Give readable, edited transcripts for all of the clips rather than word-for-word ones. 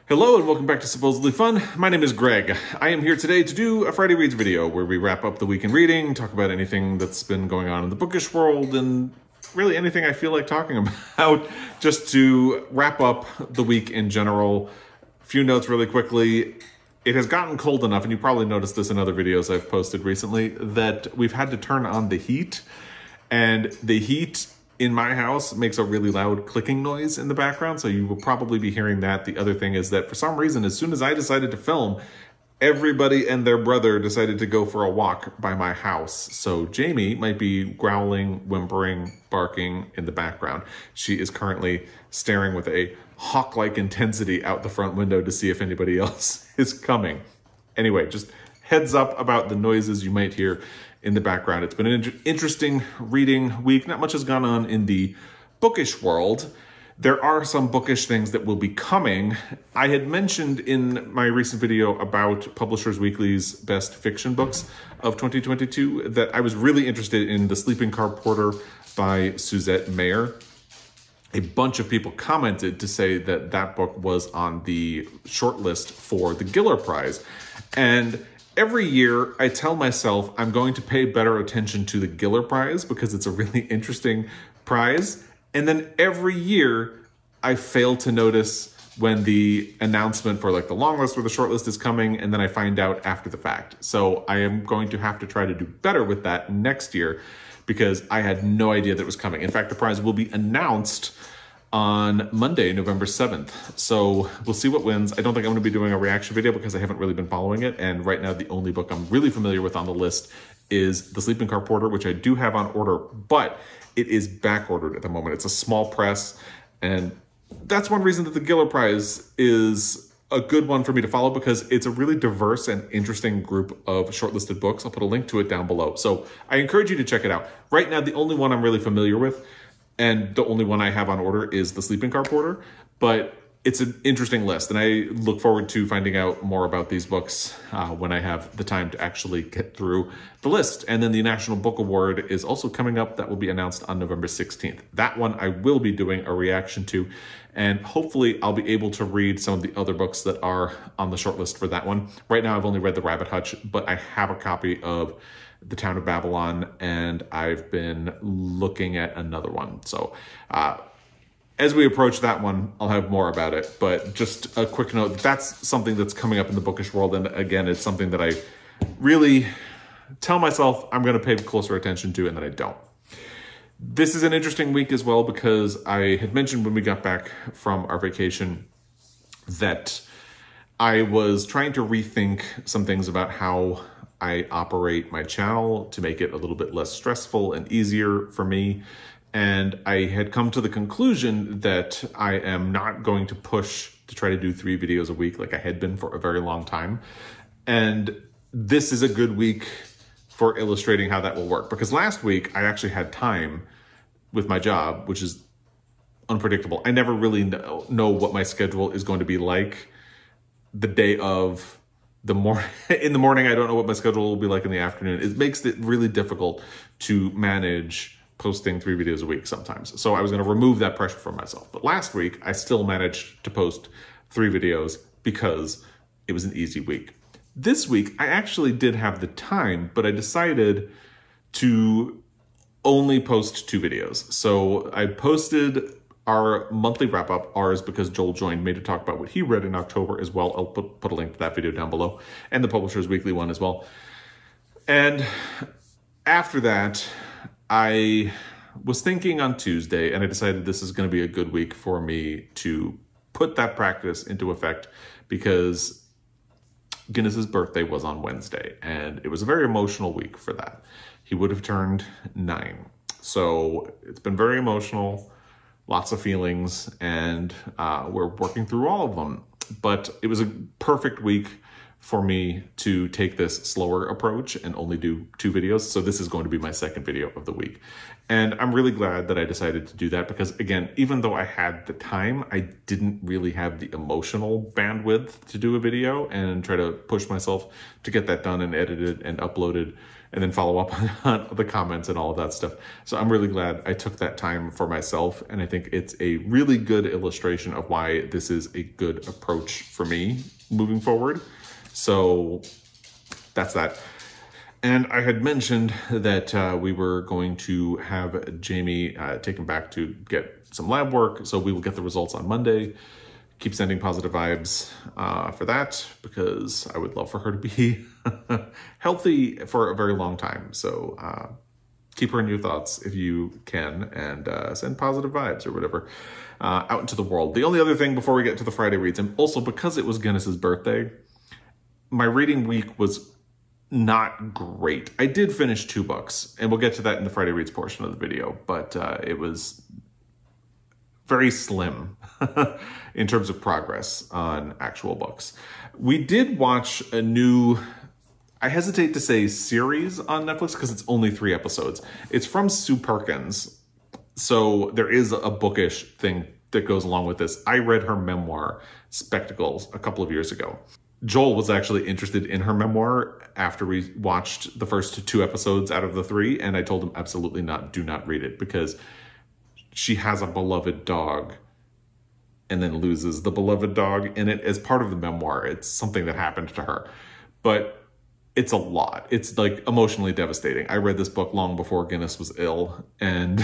Hello and welcome back to Supposedly Fun. My name is Greg. I am here today to do a Friday Reads video where we wrap up the week in reading, talk about anything that's been going on in the bookish world, and really anything I feel like talking about, just to wrap up the week in general. A few notes really quickly. It has gotten cold enough, and you probably noticed this in other videos I've posted recently, that we've had to turn on the heat, and the heat in my house makes a really loud clicking noise in the background, so you will probably be hearing that. The other thing is that for some reason, as soon as I decided to film, everybody and their brother decided to go for a walk by my house. So Jamie might be growling, whimpering, barking in the background. She is currently staring with a hawk-like intensity out the front window to see if anybody else is coming. Anyway, just heads up about the noises you might hear in the background. It's been an interesting reading week. Not much has gone on in the bookish world. There are some bookish things that will be coming. I had mentioned in my recent video about Publishers Weekly's best fiction books of 2022 that I was really interested in The Sleeping Car Porter by Suzette Mayer. A bunch of people commented to say that that book was on the shortlist for the Giller Prize. And every year, I tell myself I'm going to pay better attention to the Giller Prize because it's a really interesting prize. And then every year, I fail to notice when the announcement for like the long list or the short list is coming, and then I find out after the fact. So I am going to have to try to do better with that next year because I had no idea that it was coming. In fact, the prize will be announced on Monday, November 7th. So we'll see what wins. I don't think I'm gonna be doing a reaction video because I haven't really been following it. And right now, the only book I'm really familiar with on the list is The Sleeping Car Porter, which I do have on order, but it is back ordered at the moment. It's a small press. And that's one reason that the Giller Prize is a good one for me to follow because it's a really diverse and interesting group of shortlisted books. I'll put a link to it down below. So I encourage you to check it out. Right now, the only one I'm really familiar with and the only one I have on order is The Sleeping Car Porter, but it's an interesting list, and I look forward to finding out more about these books when I have the time to actually get through the list. And then the National Book Award is also coming up. That will be announced on November 16th. That one I will be doing a reaction to, and hopefully I'll be able to read some of the other books that are on the shortlist for that one. Right now I've only read The Rabbit Hutch, but I have a copy of The Town of Babylon, and I've been looking at another one. So as we approach that one, I'll have more about it. But just a quick note, that's something that's coming up in the bookish world. And again, it's something that I really tell myself I'm going to pay closer attention to, and then I don't. This is an interesting week as well because I had mentioned when we got back from our vacation that I was trying to rethink some things about how I operate my channel to make it a little bit less stressful and easier for me. And I had come to the conclusion that I am not going to push to try to do 3 videos a week like I had been for a very long time. And this is a good week for illustrating how that will work. Because last week, I actually had time with my job, which is unpredictable. I never really know what my schedule is going to be like the day of. In the morning, I don't know what my schedule will be like in the afternoon. It makes it really difficult to manage posting 3 videos a week sometimes. So I was going to remove that pressure from myself. But last week, I still managed to post 3 videos because it was an easy week. This week, I actually did have the time, but I decided to only post 2 videos. So I posted our monthly wrap-up, ours because Joel joined me to talk about what he read in October as well. I'll put a link to that video down below, and the Publishers Weekly one as well. And after that, I was thinking on Tuesday, and I decided this is going to be a good week for me to put that practice into effect because Guinness's birthday was on Wednesday, and it was a very emotional week for that. He would have turned 9. So it's been very emotional. Lots of feelings, and we're working through all of them. But it was a perfect week for me to take this slower approach and only do 2 videos. So this is going to be my second video of the week. And I'm really glad that I decided to do that because, again, even though I had the time, I didn't really have the emotional bandwidth to do a video and try to push myself to get that done and edited and uploaded and then follow up on the comments and all of that stuff. So I'm really glad I took that time for myself, and I think it's a really good illustration of why this is a good approach for me moving forward. So that's that. And I had mentioned that we were going to have Jamie taken back to get some lab work, so we will get the results on Monday. Keep sending positive vibes for that, because I would love for her to be healthy for a very long time. So keep her in your thoughts if you can, and send positive vibes or whatever out into the world. The only other thing before we get to the Friday reads, and also because it was Guinness's birthday, my reading week was not great. I did finish 2 books, and we'll get to that in the Friday reads portion of the video, but it was very slim in terms of progress on actual books. We did watch a new, I hesitate to say series on Netflix because it's only 3 episodes. It's from Sue Perkins, so there is a bookish thing that goes along with this. I read her memoir, Spectacles, a couple of years ago. Joel was actually interested in her memoir after we watched the first 2 episodes out of the 3, and I told him absolutely not, do not read it, because she has a beloved dog and then loses the beloved dog in it as part of the memoir. It's something that happened to her, but it's a lot. It's like emotionally devastating. I read this book long before Guinness was ill and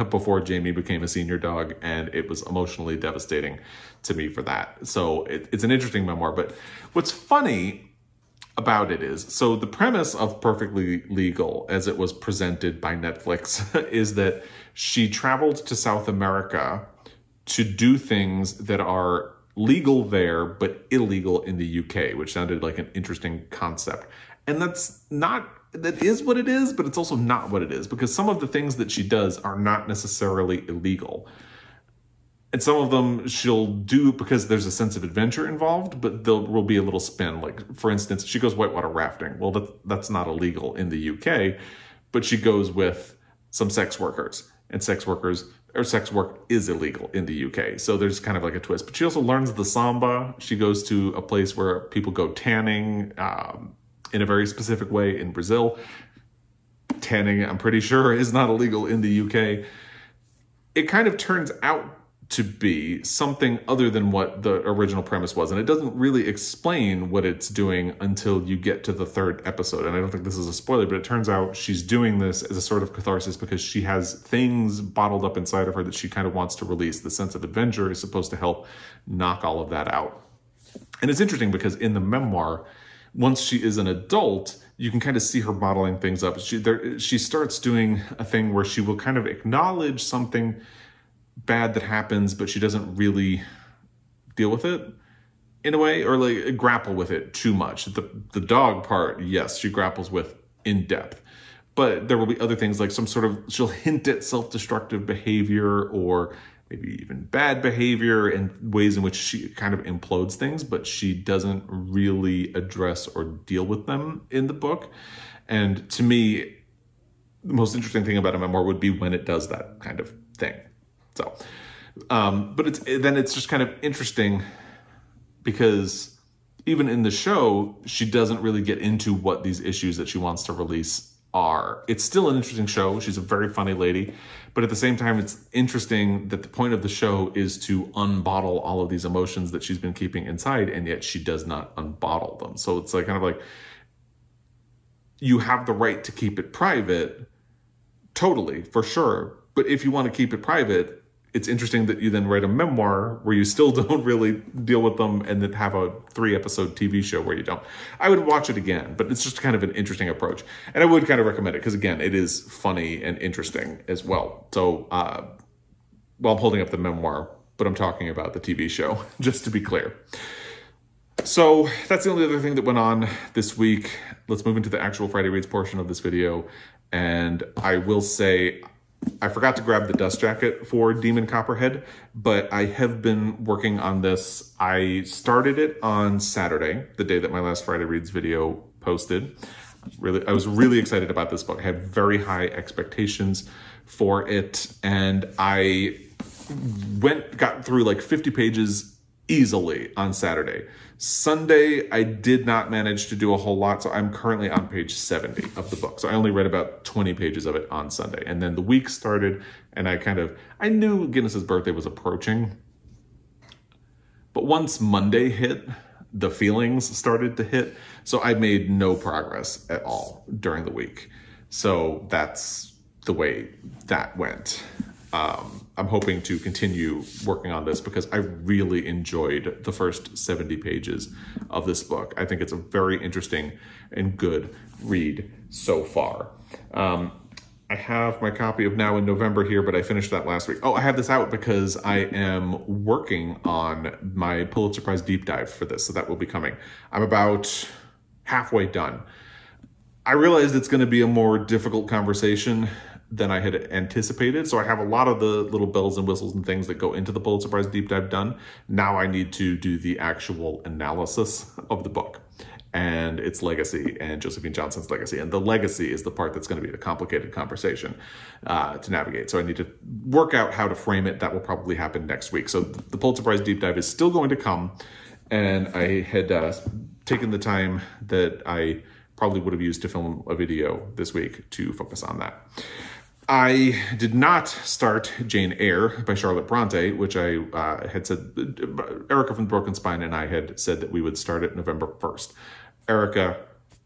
before Jamie became a senior dog, and it was emotionally devastating to me for that. So it's an interesting memoir, but what's funny about it is, so the premise of Perfectly Legal as it was presented by Netflix is that she traveled to South America to do things that are legal there but illegal in the UK, which sounded like an interesting concept. And that is what it is, but it's also not what it is, because some of the things that she does are not necessarily illegal. And some of them she'll do because there's a sense of adventure involved, but there will be a little spin. Like, for instance, she goes whitewater rafting. Well, that's not illegal in the UK, but she goes with some sex workers, and sex work is illegal in the UK. So there's kind of like a twist. But she also learns the samba. She goes to a place where people go tanning in a very specific way in Brazil. Tanning, I'm pretty sure, is not illegal in the UK. It kind of turns out to be something other than what the original premise was. And it doesn't really explain what it's doing until you get to the 3rd episode. And I don't think this is a spoiler, but it turns out she's doing this as a sort of catharsis because she has things bottled up inside of her that she kind of wants to release. The sense of adventure is supposed to help knock all of that out. And it's interesting because in the memoir, once she is an adult, you can kind of see her bottling things up. She starts doing a thing where she will kind of acknowledge something bad that happens, but she doesn't really deal with it in a way, or like grapple with it too much. The dog part, yes, she grapples with in depth, but there will be other things like she'll hint at self-destructive behavior or maybe even bad behavior and ways in which she kind of implodes things, but she doesn't really address or deal with them in the book. And to me, the most interesting thing about a memoir would be when it does that kind of thing. So, but it's just kind of interesting because even in the show, she doesn't really get into what these issues that she wants to release are. It's still an interesting show. She's a very funny lady, but at the same time, it's interesting that the point of the show is to unbottle all of these emotions that she's been keeping inside, and yet she does not unbottle them. So it's like kind of like, you have the right to keep it private, totally, for sure. But if you want to keep it private, it's interesting that you then write a memoir where you still don't really deal with them and then have a 3-episode TV show where you don't. I would watch it again, but it's just kind of an interesting approach. And I would kind of recommend it because, again, it is funny and interesting as well. So, well, I'm holding up the memoir, but I'm talking about the TV show, just to be clear. So that's the only other thing that went on this week. Let's move into the actual Friday Reads portion of this video. And I will say, I forgot to grab the dust jacket for Demon Copperhead, but I have been working on this. I started it on Saturday, the day that my last Friday Reads video posted. I was really excited about this book. I had very high expectations for it, and I got through like 50 pages easily on Saturday. Sunday, I did not manage to do a whole lot, so I'm currently on page 70 of the book. So I only read about 20 pages of it on Sunday. And then the week started, and I knew Guinness's birthday was approaching. But once Monday hit, the feelings started to hit. So I made no progress at all during the week. So that's the way that went. I'm hoping to continue working on this because I really enjoyed the first 70 pages of this book. I think it's a very interesting and good read so far. I have my copy of Now in November here, but I finished that last week. Oh, I have this out because I am working on my Pulitzer Prize deep dive for this, so that will be coming. I'm about halfway done. I realized it's going to be a more difficult conversation than I had anticipated. So I have a lot of the little bells and whistles and things that go into the Pulitzer Prize deep dive done. Now I need to do the actual analysis of the book and its legacy and Josephine Johnson's legacy. And the legacy is the part that's going to be the complicated conversation to navigate. So I need to work out how to frame it. That will probably happen next week. So the Pulitzer Prize deep dive is still going to come. And I had taken the time that I probably would have used to film a video this week to focus on that. I did not start Jane Eyre by Charlotte Bronte, which I had said, Erica from Broken Spine and I had said that we would start it November 1st. Erica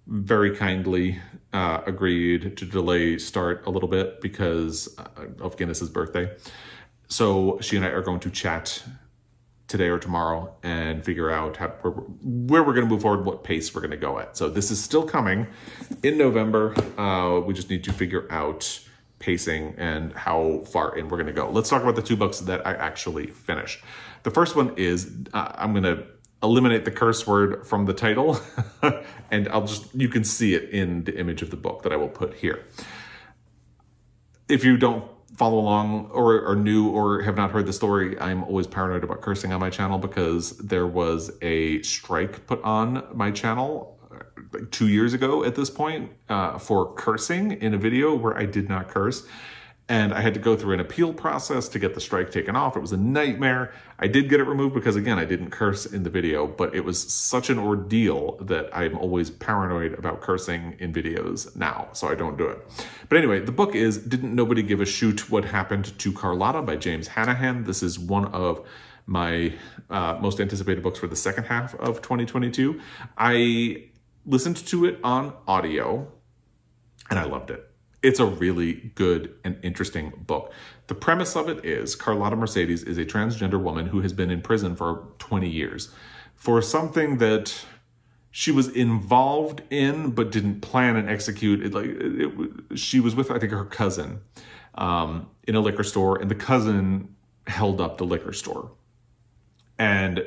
very kindly agreed to delay start a little bit because of Guinness's birthday. So she and I are going to chat today or tomorrow and figure out where we're going to move forward, what pace we're going to go at. So this is still coming in November. We just need to figure out pacing and how far in we're going to go. Let's talk about the two books that I actually finished. The first one is, I'm going to eliminate the curse word from the title and you can see it in the image of the book that I will put here. If you don't follow along or are new or have not heard the story, I'm always paranoid about cursing on my channel because there was a strike put on my channel like 2 years ago at this point for cursing in a video where I did not curse. And I had to go through an appeal process to get the strike taken off. It was a nightmare. I did get it removed because, again, I didn't curse in the video, but it was such an ordeal that I'm always paranoid about cursing in videos now, so I don't do it. But anyway, the book is Didn't Nobody Give a Shoot What Happened to Carlotta by James Hanahan. This is one of my most anticipated books for the second half of 2022. I listened to it on audio, and I loved it. It's a really good and interesting book. The premise of it is Carlotta Mercedes is a transgender woman who has been in prison for 20 years for something that she was involved in but didn't plan and execute. She was with, I think, her cousin in a liquor store, and the cousin held up the liquor store. And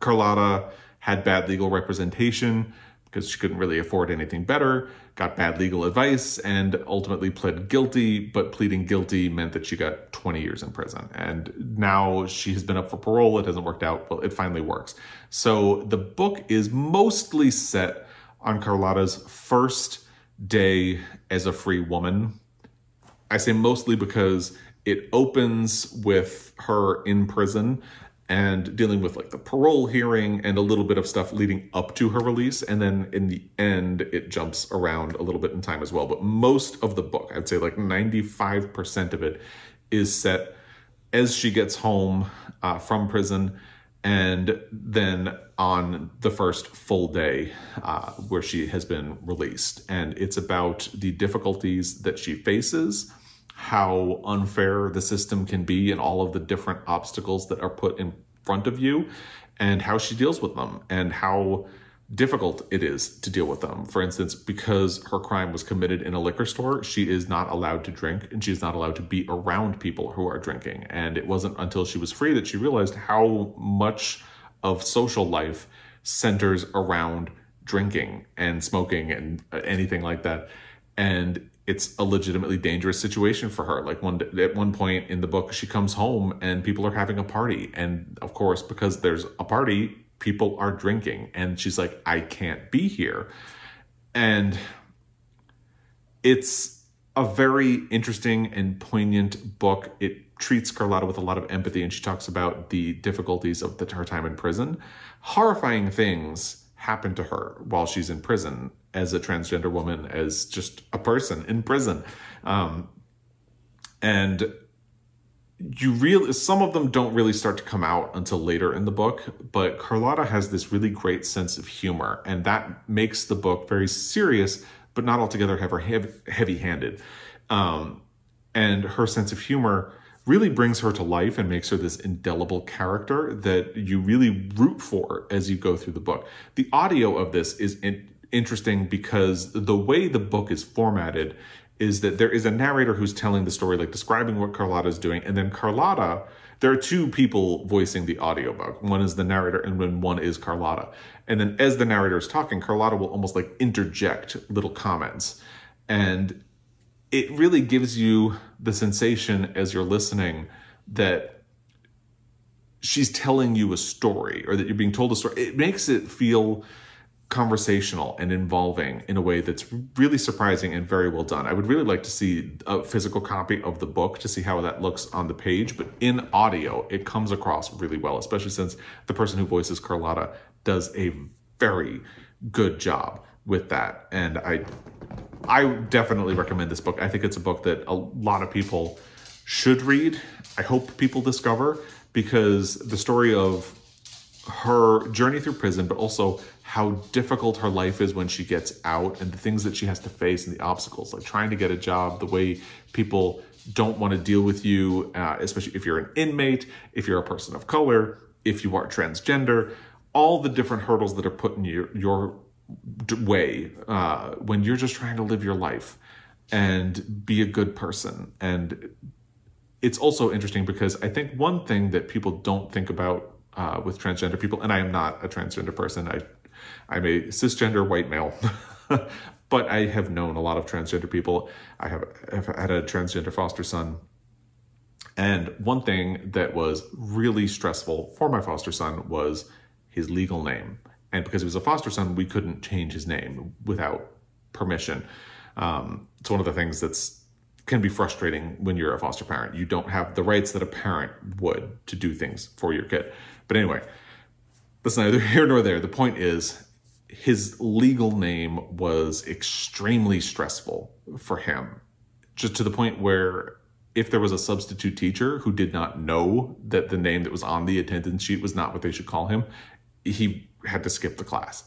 Carlotta had bad legal representation because she couldn't really afford anything better, got bad legal advice, and ultimately pled guilty, but pleading guilty meant that she got 20 years in prison. And now she has been up for parole. It hasn't worked out. Well, it finally works. So the book is mostly set on Carlotta's first day as a free woman. I say mostly because it opens with her in prison and dealing with like the parole hearing and a little bit of stuff leading up to her release. And then in the end, it jumps around a little bit in time as well. But most of the book, I'd say like 95% of it, is set as she gets home from prison and then on the first full day where she has been released. And it's about the difficulties that she faces, how unfair the system can be and all of the different obstacles that are put in front of you and how she deals with them and how difficult it is to deal with them. For instance, because her crime was committed in a liquor store, she is not allowed to drink and she's not allowed to be around people who are drinking. And it wasn't until she was free that she realized how much of social life centers around drinking and smoking and anything like that. And it's a legitimately dangerous situation for her. Like at one point in the book, she comes home and people are having a party. And of course, because there's a party, people are drinking. And she's like, I can't be here. And it's a very interesting and poignant book. It treats Carlotta with a lot of empathy, and she talks about the difficulties of her time in prison. Horrifying things happen to her while she's in prison as a transgender woman, as just a person in prison. And some of them don't really start to come out until later in the book, but Carlotta has this really great sense of humor, and that makes the book very serious, but not altogether heavy-handed. And her sense of humor really brings her to life and makes her this indelible character that you really root for as you go through the book. The audio of this is interesting because the way the book is formatted is that there is a narrator who's telling the story, like describing what Carlotta is doing. And then Carlotta, there are two people voicing the audiobook. One is the narrator and then one is Carlotta. And then as the narrator is talking, Carlotta will almost like interject little comments. And it really gives you the sensation as you're listening that she's telling you a story, or that you're being told a story. It makes it feel conversational and involving in a way that's really surprising and very well done. I would really like to see a physical copy of the book to see how that looks on the page, but in audio, it comes across really well, especially since the person who voices Carlotta does a very good job with that. And I definitely recommend this book. I think it's a book that a lot of people should read. I hope people discover, because the story of her journey through prison, but also how difficult her life is when she gets out, and the things that she has to face and the obstacles, like trying to get a job, the way people don't want to deal with you, especially if you're an inmate, if you're a person of color, if you are transgender, all the different hurdles that are put in your way when you're just trying to live your life and be a good person. And it's also interesting because I think one thing that people don't think about with transgender people, and I am not a transgender person, I'm a cisgender white male, but I have known a lot of transgender people. I have had a transgender foster son. And one thing that was really stressful for my foster son was his legal name. And because he was a foster son, we couldn't change his name without permission. It's one of the things can be frustrating when you're a foster parent. You don't have the rights that a parent would to do things for your kid. But anyway, that's neither here nor there. The point is, his legal name was extremely stressful for him, just to the point where if there was a substitute teacher who did not know that the name that was on the attendance sheet was not what they should call him, he had to skip the class.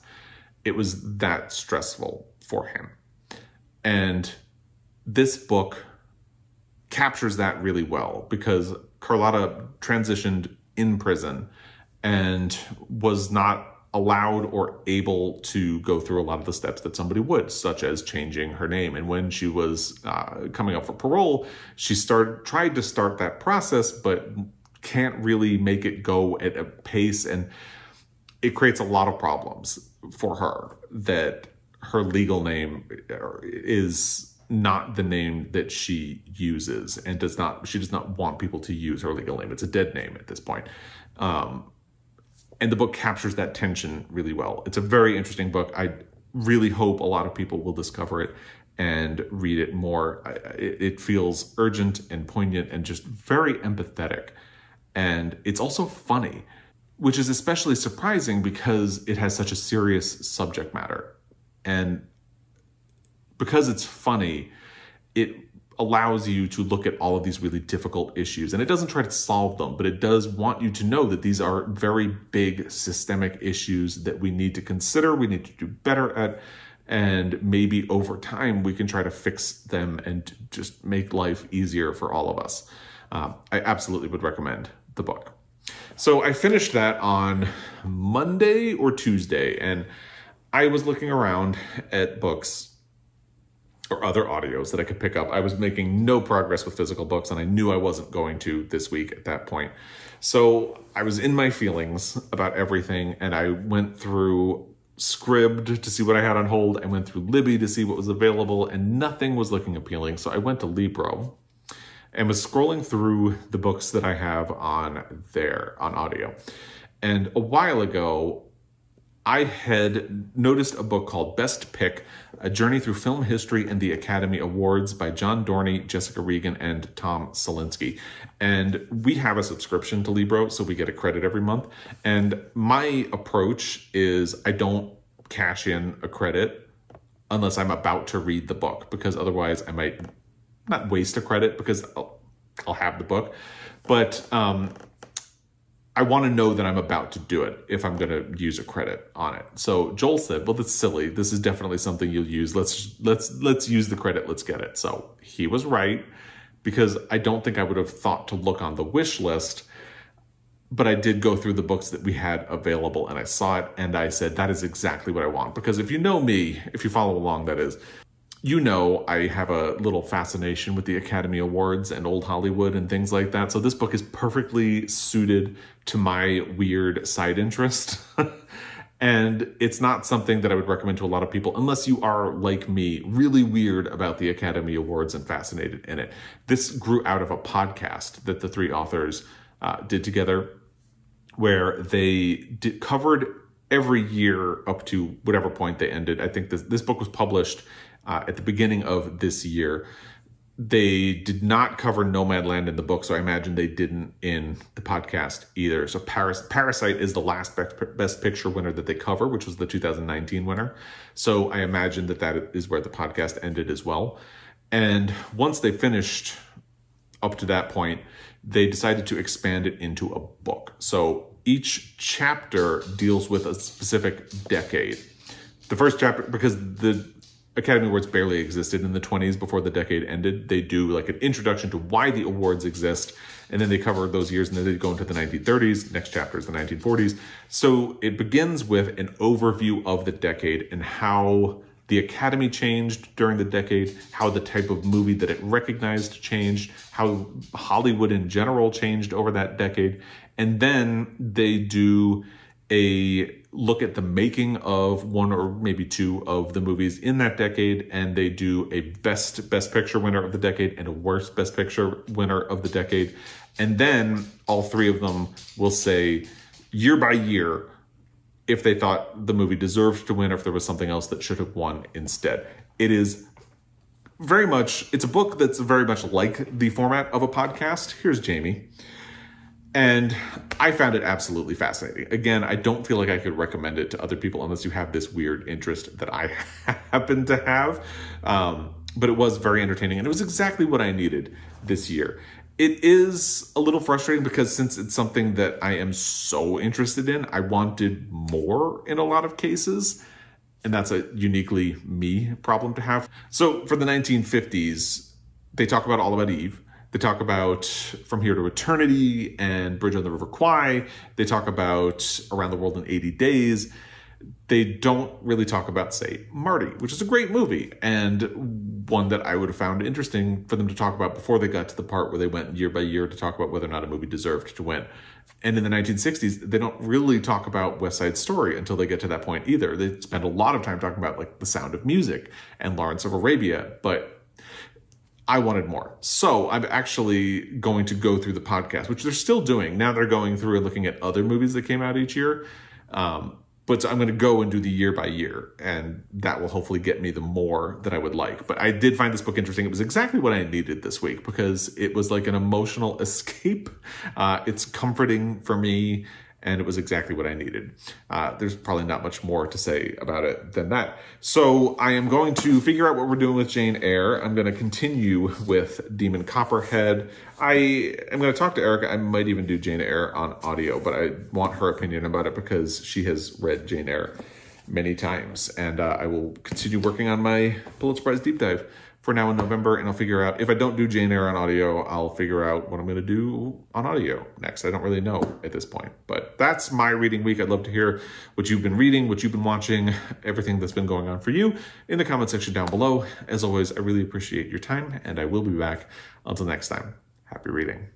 It was that stressful for him. And this book captures that really well, because Carlotta transitioned in prison and was not allowed or able to go through a lot of the steps that somebody would, such as changing her name. And when she was coming up for parole, she tried to start that process, but can't really make it go at a pace. And it creates a lot of problems for her that her legal name is not the name that she uses, and she does not want people to use her legal name. It's a dead name at this point. And the book captures that tension really well. It's a very interesting book. I really hope a lot of people will discover it and read it more. It feels urgent and poignant and just very empathetic. And it's also funny, which is especially surprising because it has such a serious subject matter. And because it's funny, it allows you to look at all of these really difficult issues. And it doesn't try to solve them, but it does want you to know that these are very big systemic issues that we need to consider, we need to do better at, and maybe over time we can try to fix them and just make life easier for all of us. I absolutely would recommend the book. So I finished that on Monday or Tuesday, and I was looking around at books or other audios that I could pick up. I was making no progress with physical books, and I knew I wasn't going to this week at that point. So I was in my feelings about everything, and I went through Scribd to see what I had on hold. I went through Libby to see what was available, and nothing was looking appealing. So I went to Libro and was scrolling through the books that I have on there on audio. And a while ago, I had noticed a book called Best Pick, A Journey Through Film History and the Academy Awards by John Dorney, Jessica Regan, and Tom Salinsky. And we have a subscription to Libro, so we get a credit every month. And my approach is I don't cash in a credit unless I'm about to read the book, because otherwise I might not waste a credit because I'll have the book. But I want to know that I'm about to do it if I'm going to use a credit on it. So Joel said, well, that's silly. This is definitely something you'll use. Let's use the credit. Let's get it. So he was right, because I don't think I would have thought to look on the wish list, but I did go through the books that we had available and I saw it and I said, that is exactly what I want. Because if you know me, if you follow along, that is, you know I have a little fascination with the Academy Awards and old Hollywood and things like that. So this book is perfectly suited to my weird side interest. And it's not something that I would recommend to a lot of people unless you are, like me, really weird about the Academy Awards and fascinated in it. This grew out of a podcast that the three authors did together, where they covered every year up to whatever point they ended. I think this book was published at the beginning of this year. They did not cover Nomadland in the book, so I imagine they didn't in the podcast either. So Parasite is the last Best Picture winner that they cover, which was the 2019 winner. So I imagine that is where the podcast ended as well. And once they finished up to that point, they decided to expand it into a book. So each chapter deals with a specific decade. The first chapter, because the Academy Awards barely existed in the 20s before the decade ended, they do like an introduction to why the awards exist, and then they cover those years, and then they go into the 1930s. Next chapter is the 1940s. So it begins with an overview of the decade and how the Academy changed during the decade, how the type of movie that it recognized changed, how Hollywood in general changed over that decade. And then they do a look at the making of one or maybe two of the movies in that decade, and they do a best picture winner of the decade and a worst best picture winner of the decade. And then all three of them will say year by year if they thought the movie deserved to win or if there was something else that should have won instead. It is very much, it's a book that's very much like the format of a podcast. Here's Jamie. And I found it absolutely fascinating. Again, I don't feel like I could recommend it to other people unless you have this weird interest that I happen to have. But it was very entertaining, and it was exactly what I needed this year. It is a little frustrating because since it's something that I am so interested in, I wanted more in a lot of cases. And that's a uniquely me problem to have. So for the 1950s, they talk about All About Eve. They talk about From Here to Eternity and Bridge on the River Kwai. They talk about Around the World in 80 Days. They don't really talk about, say, Marty, which is a great movie and one that I would have found interesting for them to talk about before they got to the part where they went year by year to talk about whether or not a movie deserved to win. And in the 1960s, they don't really talk about West Side Story until they get to that point either. They spend a lot of time talking about like The Sound of Music and Lawrence of Arabia, but I wanted more. So I'm actually going to go through the podcast, which they're still doing. Now they're going through and looking at other movies that came out each year. But I'm going to go and do the year by year, and that will hopefully get me the more that I would like. But I did find this book interesting. It was exactly what I needed this week because it was like an emotional escape. It's comforting for me, and it was exactly what I needed. There's probably not much more to say about it than that. So I am going to figure out what we're doing with Jane Eyre. I'm going to continue with Demon Copperhead. I am going to talk to Erica. I might even do Jane Eyre on audio, but I want her opinion about it because she has read Jane Eyre many times. And I will continue working on my Pulitzer Prize deep dive for now in November, and I'll figure out, if I don't do Jane Eyre on audio, I'll figure out what I'm going to do on audio next. I don't really know at this point, but that's my reading week. I'd love to hear what you've been reading, what you've been watching, everything that's been going on for you in the comment section down below. As always, I really appreciate your time, and I will be back. Until next time, happy reading.